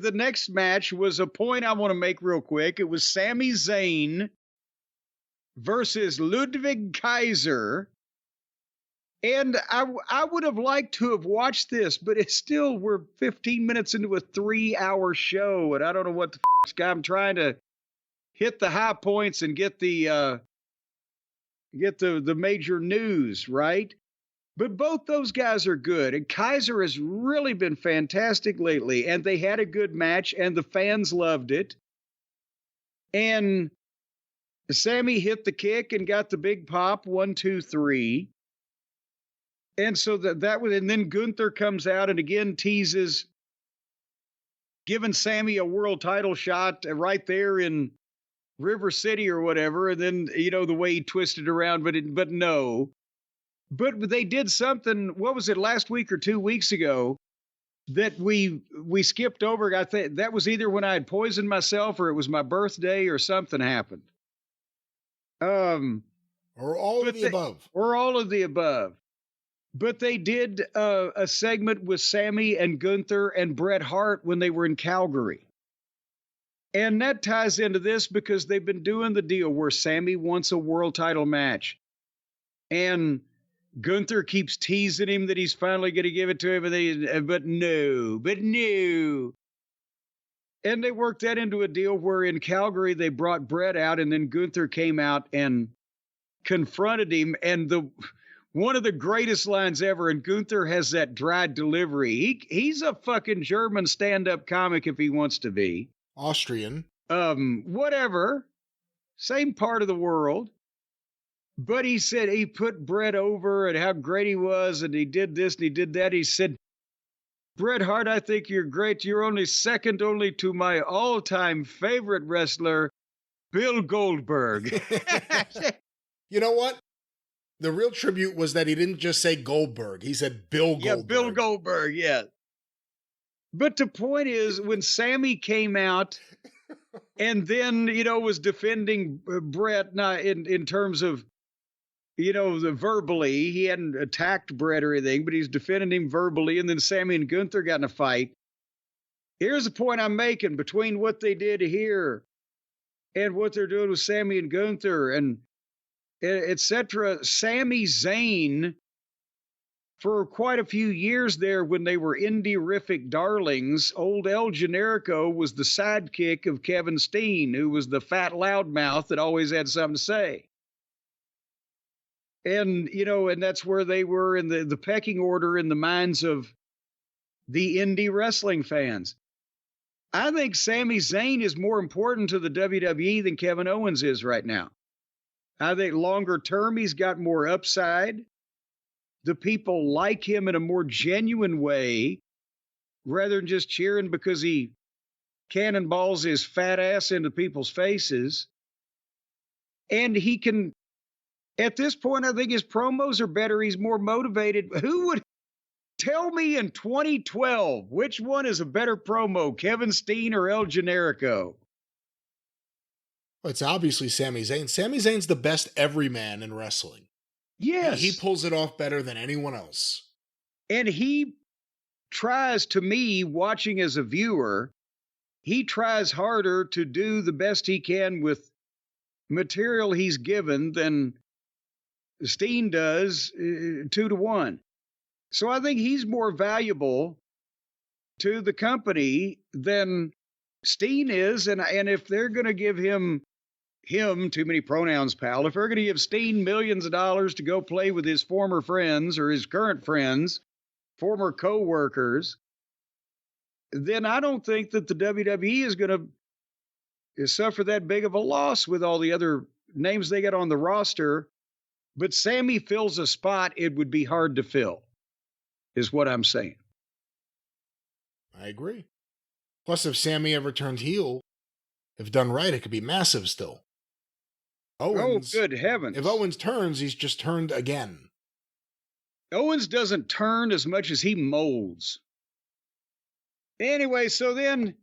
The next match was a point I want to make real quick. It was Sami Zayn versus Ludwig Kaiser. And I would have liked to have watched this, but it's still, we're 15 minutes into a 3-hour show. And I don't know what the I'm trying to hit the high points and get the major news, right? But both those guys are good. And Kaiser has really been fantastic lately. And they had a good match, and the fans loved it. And Sammy hit the kick and got the big pop, 1, 2, 3. And so that was, and then Gunther comes out and again teases giving Sammy a world title shot right there in River City or whatever. And then, the way he twisted around, but no. But they did something, what was it, last week or 2 weeks ago, that we skipped over. I think that was either when I had poisoned myself or it was my birthday or something happened. Or all of the above. Or all of the above. But they did a segment with Sammy and Gunther and Bret Hart when they were in Calgary. And that ties into this because they've been doing the deal where Sammy wants a world title match. And Gunther keeps teasing him that he's finally going to give it to him, but no. And they worked that into a deal where in Calgary they brought Bret out, and then Gunther came out and confronted him. And one of the greatest lines ever, and Gunther has that dry delivery. He's a fucking German stand-up comic if he wants to be. Austrian. Whatever. Same part of the world. But he said he put Bret over and how great he was, and he did this and he did that. He said, Bret Hart, I think you're great. You're only second only to my all-time favorite wrestler, Bill Goldberg. You know what? The real tribute was that he didn't just say Goldberg. He said Bill Goldberg. Yeah, Bill Goldberg, yeah. But the point is, when Sammy came out and then, was defending Bret in terms of, the verbally, he hadn't attacked Bret or anything, but he's defending him verbally. And then Sammy and Gunther got in a fight. Here's the point I'm making between what they did here and what they're doing with Sammy and Gunther and etc. Sami Zayn, for quite a few years there when they were indie-rific darlings, old El Generico was the sidekick of Kevin Steen, who was the fat loudmouth that always had something to say. And, and that's where they were in the pecking order in the minds of the indie wrestling fans. I think Sami Zayn is more important to the WWE than Kevin Owens is right now. I think longer term, he's got more upside. The people like him in a more genuine way rather than just cheering because he cannonballs his fat ass into people's faces. And he can, at this point, I think his promos are better. He's more motivated. Who would tell me in 2012, which one is a better promo, Kevin Steen or El Generico? Well, it's obviously Sami Zayn. Sami Zayn's the best everyman in wrestling. Yes. He pulls it off better than anyone else. And he tries, to me, watching as a viewer, he tries harder to do the best he can with material he's given than Steen does 2-1. So I think he's more valuable to the company than Steen is. And if they're going to give him, too many pronouns, pal, if they're going to give Steen millions of dollars to go play with his former friends or his current friends, former co-workers, then I don't think that the WWE is going to suffer that big of a loss with all the other names they got on the roster. But Sammy fills a spot it would be hard to fill, is what I'm saying. I agree. Plus, if Sammy ever turned heel, if done right, it could be massive still. Owens, good heavens. If Owens turns, he's just turned again. Owens doesn't turn as much as he molds. Anyway, so then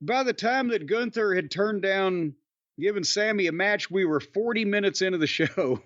by the time that Gunther had turned down giving Sammy a match, we were 40 minutes into the show.